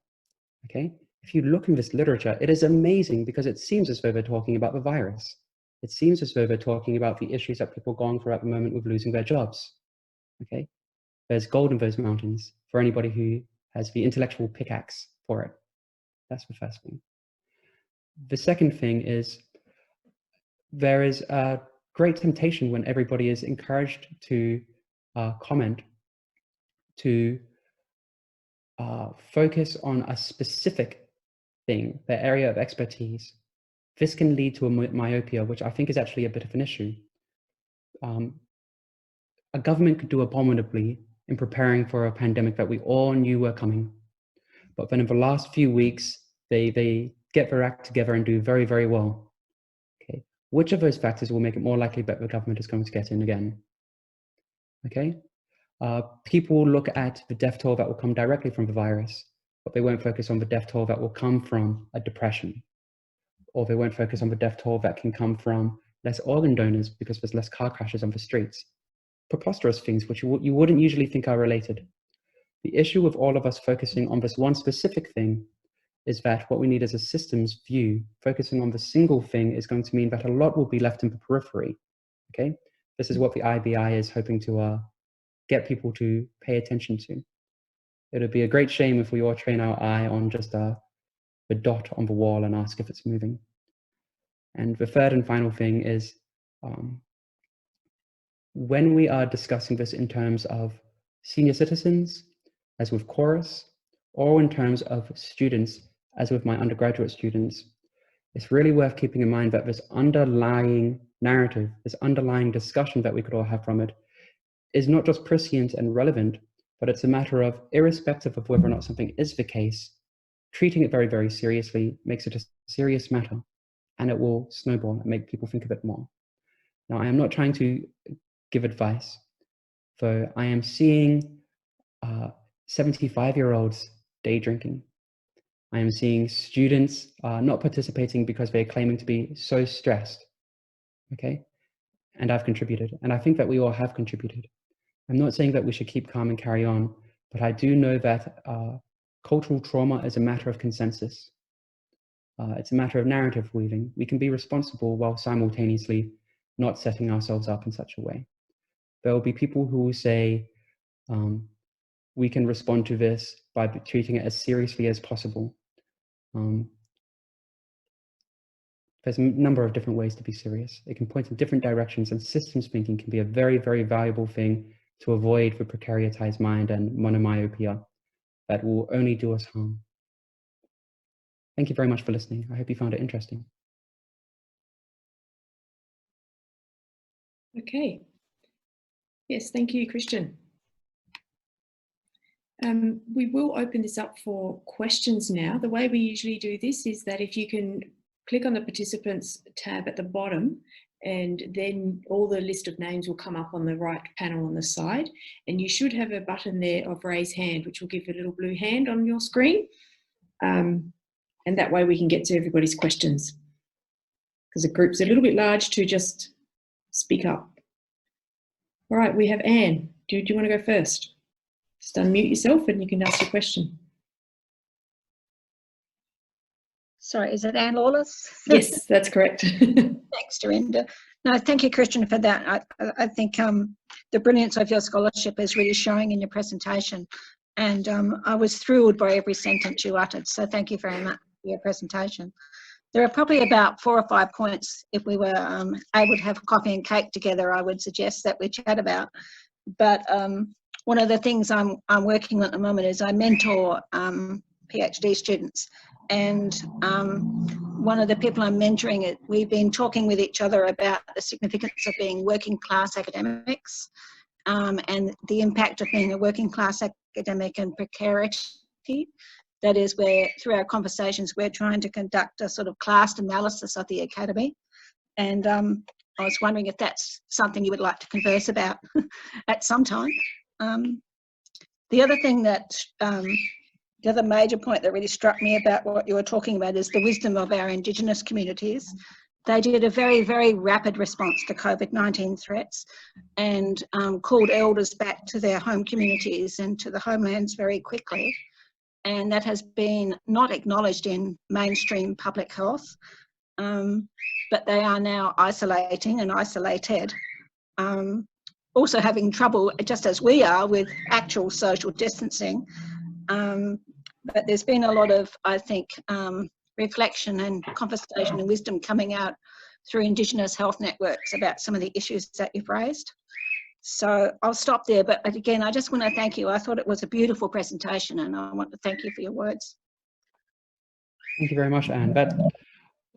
okay? If you look in this literature, it is amazing because it seems as though they're talking about the virus. It seems as though they're talking about the issues that people are going through at the moment with losing their jobs, okay? There's gold in those mountains for anybody who has the intellectual pickaxe for it. That's the first thing. The second thing is there is a great temptation when everybody is encouraged to comment to focus on a specific thing, their area of expertise. This can lead to a myopia, which I think is actually a bit of an issue. A government could do abominably in preparing for a pandemic that we all knew were coming. But then in the last few weeks, they get their act together and do very, very well. Okay, which of those factors will make it more likely that the government is going to get in again? Okay, people look at the death toll that will come directly from the virus, but they won't focus on the death toll that will come from a depression, or they won't focus on the death toll that can come from less organ donors because there's less car crashes on the streets. Preposterous things which you wouldn't usually think are related. The issue with all of us focusing on this one specific thing is that what we need is a systems view. Focusing on the single thing is going to mean that a lot will be left in the periphery, okay? This is what the IBI is hoping to get people to pay attention to. It would be a great shame if we all train our eye on just the dot on the wall and ask if it's moving. And the third and final thing is when we are discussing this in terms of senior citizens, as with Chorus, or in terms of students, as with my undergraduate students, it's really worth keeping in mind that this underlying narrative, this underlying discussion that we could all have from it, is not just prescient and relevant, but it's a matter of, irrespective of whether or not something is the case, treating it very, very seriously makes it a serious matter, and it will snowball and make people think of it more. Now, I am not trying to give advice, so I am seeing 75-year-olds day drinking. I am seeing students not participating because they're claiming to be so stressed, okay? And I've contributed, and I think that we all have contributed. I'm not saying that we should keep calm and carry on, but I do know that cultural trauma is a matter of consensus. It's a matter of narrative weaving. We can be responsible while simultaneously not setting ourselves up in such a way. There will be people who will say, we can respond to this by treating it as seriously as possible. There's a number of different ways to be serious. It can point in different directions, and systems thinking can be a very, very valuable thing to avoid the precariatized mind and monomyopia that will only do us harm. Thank you very much for listening. I hope you found it interesting. Okay. Yes, thank you, Christian. We will open this up for questions now. The way we usually do this is that if you can click on the participants tab at the bottom, and then all the list of names will come up on the right panel on the side. And you should have a button there of raise hand, which will give a little blue hand on your screen. And that way we can get to everybody's questions, because the group's a little bit large to just speak up. All right, we have Anne. Do you want to go first? Just unmute yourself and you can ask your question. Sorry, is it Anne Lawless? Yes, that's correct. Thanks, Dorinda. No, thank you, Christian, for that. I think the brilliance of your scholarship is really showing in your presentation. And I was thrilled by every sentence you uttered. So thank you very much for your presentation. There are probably about 4 or 5 points, if we were able to have coffee and cake together, I would suggest that we chat about. But one of the things I'm working on at the moment is I mentor PhD students. And one of the people I'm mentoring, we've been talking with each other about the significance of being working class academics and the impact of being a working class academic and precarity. That is where, through our conversations, we're trying to conduct a sort of class analysis of the academy. And I was wondering if that's something you would like to converse about at some time. The other thing that, the other major point that really struck me about what you were talking about is the wisdom of our Indigenous communities. They did a very, very rapid response to COVID-19 threats and called elders back to their home communities and to the homelands very quickly. And that has been not acknowledged in mainstream public health, but they are now isolating and isolated. Also having trouble, just as we are, with actual social distancing. But there's been a lot of, I think, reflection and conversation and wisdom coming out through Indigenous health networks about some of the issues that you've raised. So I'll stop there, but again, I just want to thank you. I thought it was a beautiful presentation and I want to thank you for your words. Thank you very much, Anne.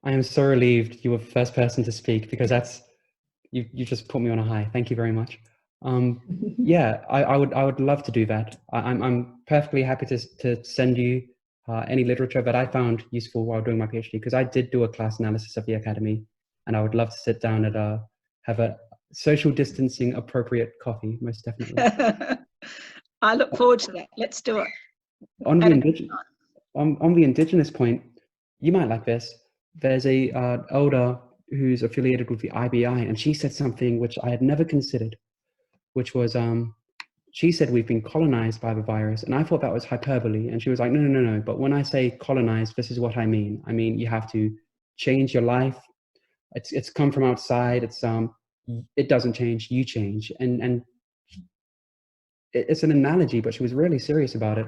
I am so relieved you were the first person to speak, because you just put me on a high. Thank you very much. Yeah, I would love to do that. I'm perfectly happy to send you any literature that I found useful while doing my PhD, because I did do a class analysis of the academy, and I would love to sit down and have a social distancing appropriate coffee, most definitely. I look forward to that. Let's do it. On the Indigenous point, you might like this. There's a elder who's affiliated with the IBI, and she said something which I had never considered, which was, she said we've been colonized by the virus, and I thought that was hyperbole, and she was like, no, but when I say colonized, this is what I mean. I mean, you have to change your life. It's come from outside. It doesn't change, you change. And it's an analogy, but she was really serious about it.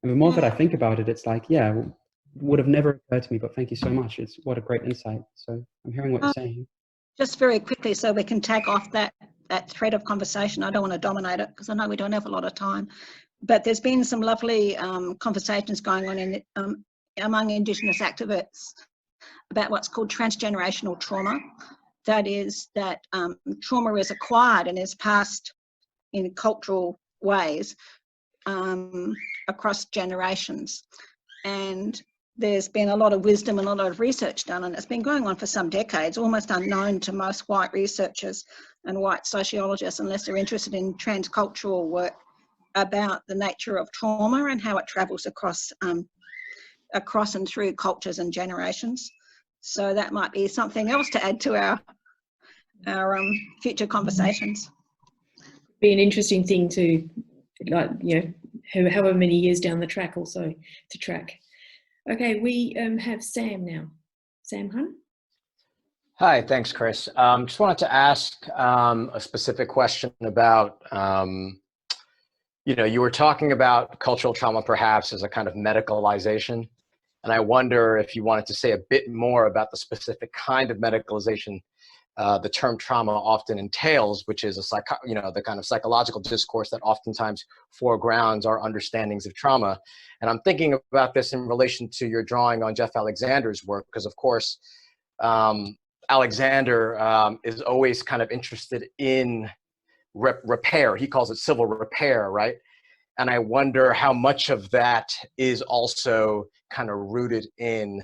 And the more that I think about it, it's like, yeah, would have never occurred to me, but thank you so much. What a great insight. So I'm hearing what you're saying. Just very quickly, so we can tag off that thread of conversation. I don't want to dominate it because I know we don't have a lot of time, but there's been some lovely conversations going on among Indigenous activists about what's called transgenerational trauma. That is that trauma is acquired and is passed in cultural ways across generations. And there's been a lot of wisdom and a lot of research done, and it's been going on for some decades, almost unknown to most white researchers and white sociologists, unless they're interested in transcultural work. about the nature of trauma and how it travels across and through cultures and generations. So that might be something else to add to our future conversations. Be an interesting thing to, like, however many years down the track also to track. Okay, we have Sam now. Sam Hunt. Hi, thanks, Chris. Just wanted to ask a specific question about, you were talking about cultural trauma perhaps as a kind of medicalization. And I wonder if you wanted to say a bit more about the specific kind of medicalization the term trauma often entails, which is the kind of psychological discourse that oftentimes foregrounds our understandings of trauma. And I'm thinking about this in relation to your drawing on Jeff Alexander's work, because of course, Alexander is always kind of interested in repair. He calls it civil repair, right? And I wonder how much of that is also kind of rooted in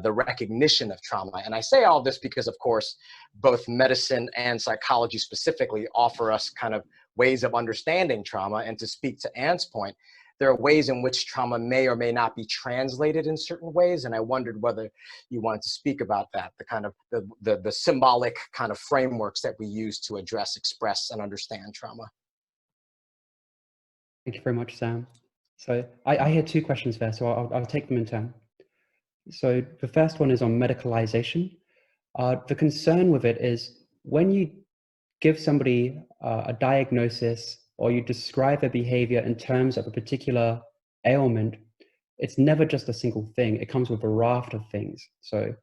the recognition of trauma. And I say all this because, of course, both medicine and psychology specifically offer us kind of ways of understanding trauma. And to speak to Anne's point, there are ways in which trauma may or may not be translated in certain ways. And I wondered whether you wanted to speak about that, the kind of the symbolic kind of frameworks that we use to address, express, and understand trauma. Thank you very much, Sam. So I had two questions there, so I'll take them in turn. So the first one is on medicalization. The concern with it is when you give somebody a diagnosis or you describe their behavior in terms of a particular ailment, it's never just a single thing. It comes with a raft of things. So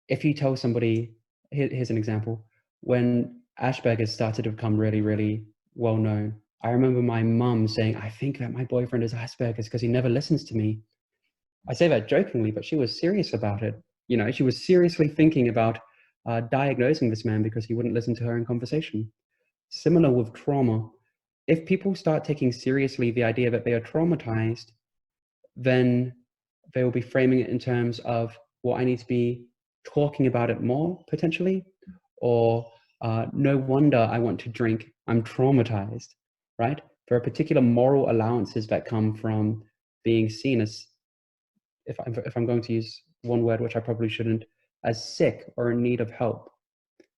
if you tell somebody, here's an example, when Asperger's started to become really, really well known, I remember my mum saying, I think that my boyfriend is Asperger's because he never listens to me. I say that jokingly, but she was serious about it. She was seriously thinking about diagnosing this man because he wouldn't listen to her in conversation. Similar with trauma. If people start taking seriously the idea that they are traumatized, then they will be framing it in terms of, well, I need to be talking about it more, potentially, or no wonder I want to drink, I'm traumatized, right? There are particular moral allowances that come from being seen as, if I'm going to use one word, which I probably shouldn't, as sick or in need of help.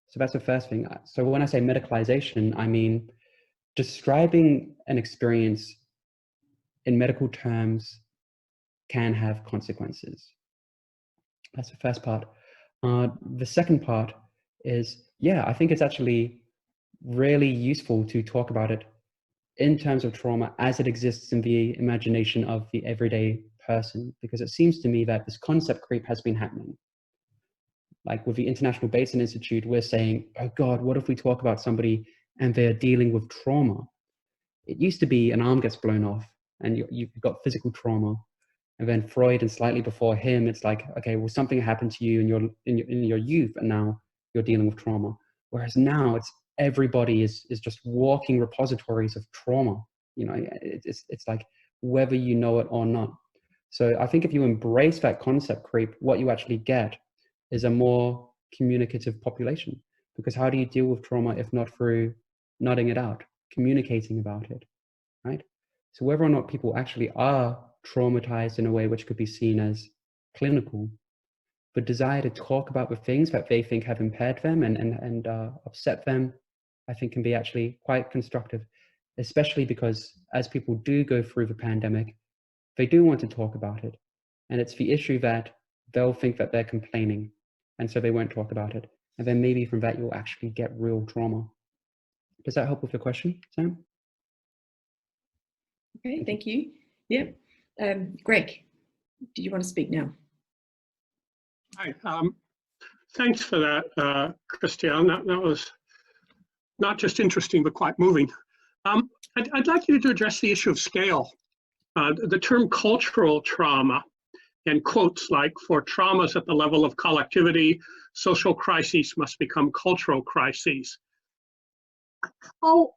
So that's the first thing. So when I say medicalization, I mean describing an experience in medical terms can have consequences. That's the first part. The second part is, I think it's actually really useful to talk about it in terms of trauma as it exists in the imagination of the everyday person, because it seems to me that this concept creep has been happening. Like with the International Basin Institute, we're saying, oh God, what if we talk about somebody and they're dealing with trauma? It used to be an arm gets blown off and you've got physical trauma. And then Freud, and slightly before him, it's like, okay, well, something happened to you in your youth, and now you're dealing with trauma. Whereas now it's everybody is just walking repositories of trauma. It's like whether you know it or not. So I think if you embrace that concept creep, what you actually get is a more communicative population. Because how do you deal with trauma if not through nodding it out, communicating about it, right? So whether or not people actually are traumatized in a way which could be seen as clinical, the desire to talk about the things that they think have impaired them and upset them, I think can be actually quite constructive, especially because as people do go through the pandemic, they do want to talk about it. And it's the issue that they'll think that they're complaining, and so they won't talk about it. And then maybe from that, you'll actually get real trauma. Does that help with your question, Sam? Okay, thank you. Yep. Greg, did you want to speak now? Hi. Thanks for that, Christiane. That was not just interesting, but quite moving. I'd like you to address the issue of scale. The term cultural trauma, and quotes like, for traumas at the level of collectivity, social crises must become cultural crises. How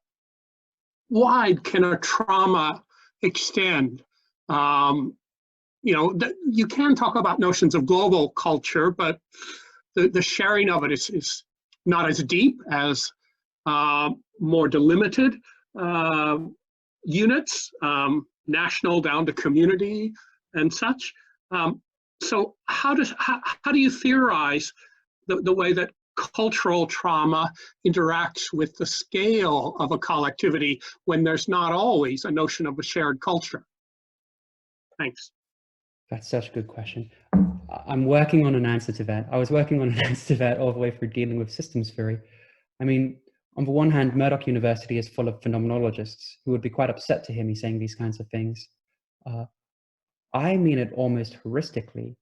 wide can a trauma extend? You can talk about notions of global culture, but the sharing of it is not as deep, as more delimited. units, national down to community and such. So how do you theorize the way that cultural trauma interacts with the scale of a collectivity when there's not always a notion of a shared culture? Thanks. That's such a good question. I'm working on an answer to that. I was working on an answer to that all the way through dealing with systems theory. I mean, on the one hand, Murdoch University is full of phenomenologists who would be quite upset to hear me saying these kinds of things. I mean it almost heuristically.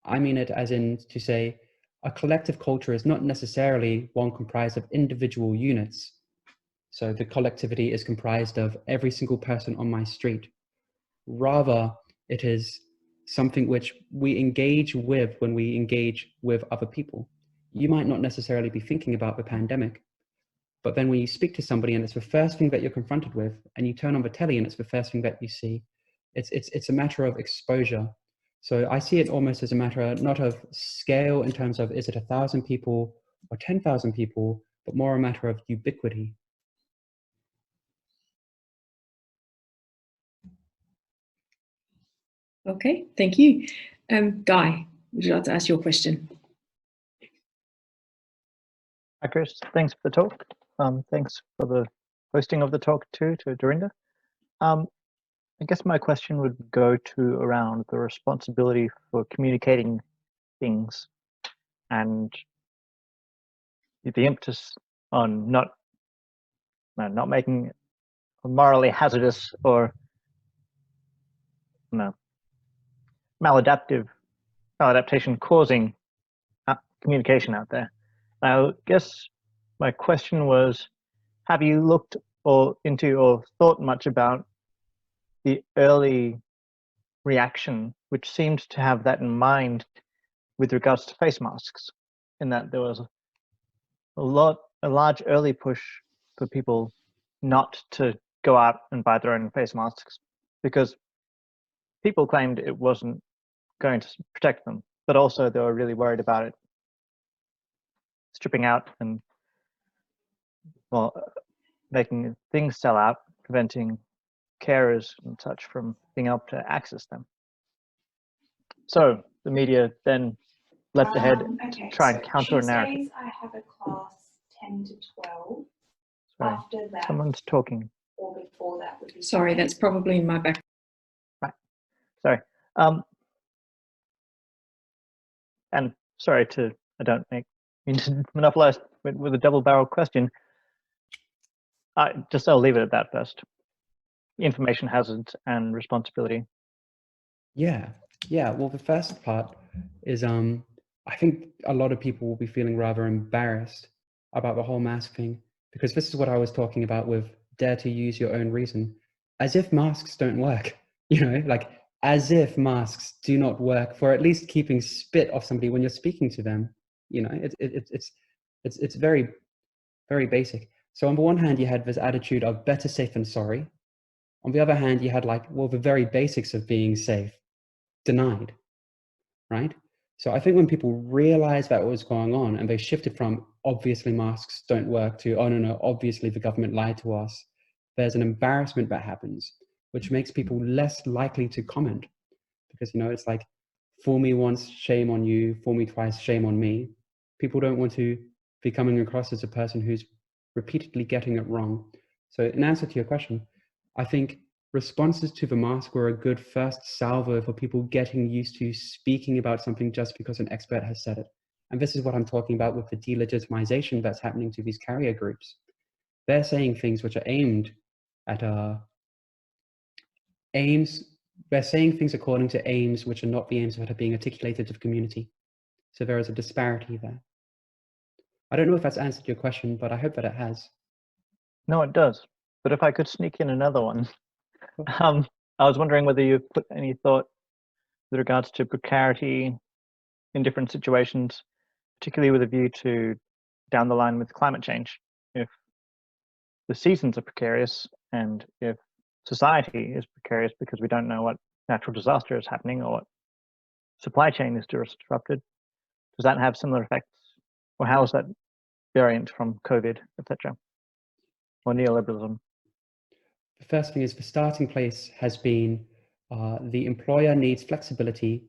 I mean it as in to say, a collective culture is not necessarily one comprised of individual units. So the collectivity is comprised of every single person on my street. Rather, it is something which we engage with when we engage with other people. You might not necessarily be thinking about the pandemic, but then when you speak to somebody and it's the first thing that you're confronted with, and you turn on the telly and it's the first thing that you see, it's a matter of exposure. So I see it almost as a matter not of scale in terms of is it 1,000 people or 10,000 people, but more a matter of ubiquity. Okay, thank you. Guy, would you like to ask your question? Hi, Chris. Thanks for the talk. Thanks for the hosting of the talk too, to Dorinda. I guess my question would go to around the responsibility for communicating things and the impetus on not making it morally hazardous or maladaptation causing communication out there. I guess my question was, have you looked into or thought much about the early reaction, which seemed to have that in mind with regards to face masks, in that there was a large early push for people not to go out and buy their own face masks because people claimed it wasn't going to protect them, but also they were really worried about it stripping out and, well, making things sell out, preventing carers and such from being able to access them. So the media then leapt ahead to try and counter a narrative. Tuesdays I have a class 10 to 12. Sorry, After that, someone's talking. or before that would be Sorry, fine. that's probably in my back. Right. Sorry. And sorry I don't mean to monopolize with a double-barrel question. I'll leave it at that first. Information hazards and responsibility. Yeah. Well, the first part is I think a lot of people will be feeling rather embarrassed about the whole mask thing, because this is what I was talking about with dare to use your own reason, as if masks don't work, like as if masks do not work for at least keeping spit off somebody when you're speaking to them. It's very, very basic. So on the one hand, you had this attitude of better safe than sorry. On the other hand, you had the very basics of being safe denied, right? So I think when people realized that what was going on and they shifted from obviously masks don't work to, oh no, obviously the government lied to us, there's an embarrassment that happens, which makes people less likely to comment. Because, it's like, fool me once, shame on you, fool me twice, shame on me. People don't want to be coming across as a person who's repeatedly getting it wrong. So in answer to your question, I think responses to the mask were a good first salvo for people getting used to speaking about something just because an expert has said it. And this is what I'm talking about with the delegitimization that's happening to these carrier groups. They're saying things which are aimed at aims. They're saying things according to aims which are not the aims that are being articulated to the community. So there is a disparity there. I don't know if that's answered your question, but I hope that it has. No, it does. But if I could sneak in another one, I was wondering whether you've put any thought with regards to precarity in different situations, particularly with a view to down the line with climate change. If the seasons are precarious and if society is precarious because we don't know what natural disaster is happening or what supply chain is disrupted, does that have similar effects? Or how is that variant from COVID, etc., or neoliberalism? The first thing is the starting place has been the employer needs flexibility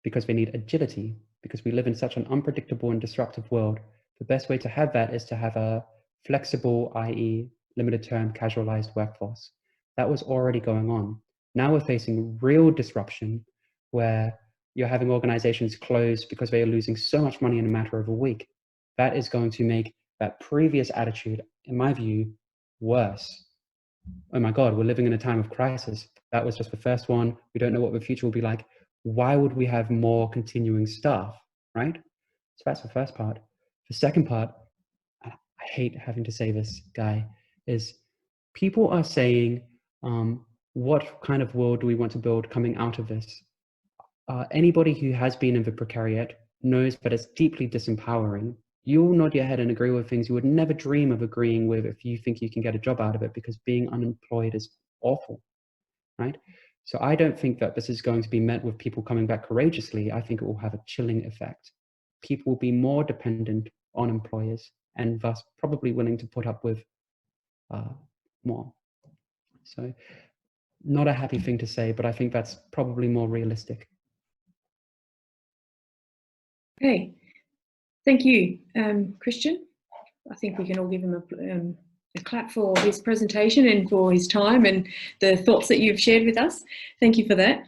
because they need agility, because we live in such an unpredictable and disruptive world. The best way to have that is to have a flexible, i.e. limited term, casualized workforce. That was already going on. Now we're facing real disruption where you're having organizations close because they are losing so much money in a matter of a week. That is going to make that previous attitude, in my view, worse. Oh my God, we're living in a time of crisis. That was just the first one. We don't know what the future will be like. Why would we have more continuing staff, right? So that's the first part. The second part, I hate having to say this, Guy, is people are saying, what kind of world do we want to build coming out of this? Anybody who has been in the precariat knows that it's deeply disempowering. You'll nod your head and agree with things you would never dream of agreeing with if you think you can get a job out of it, because being unemployed is awful, right? So I don't think that this is going to be met with people coming back courageously. I think it will have a chilling effect. People will be more dependent on employers and thus probably willing to put up with more. So not a happy thing to say, but I think that's probably more realistic. Okay, thank you, Christian. I think we can all give him a clap for his presentation and for his time and the thoughts that you've shared with us. Thank you for that.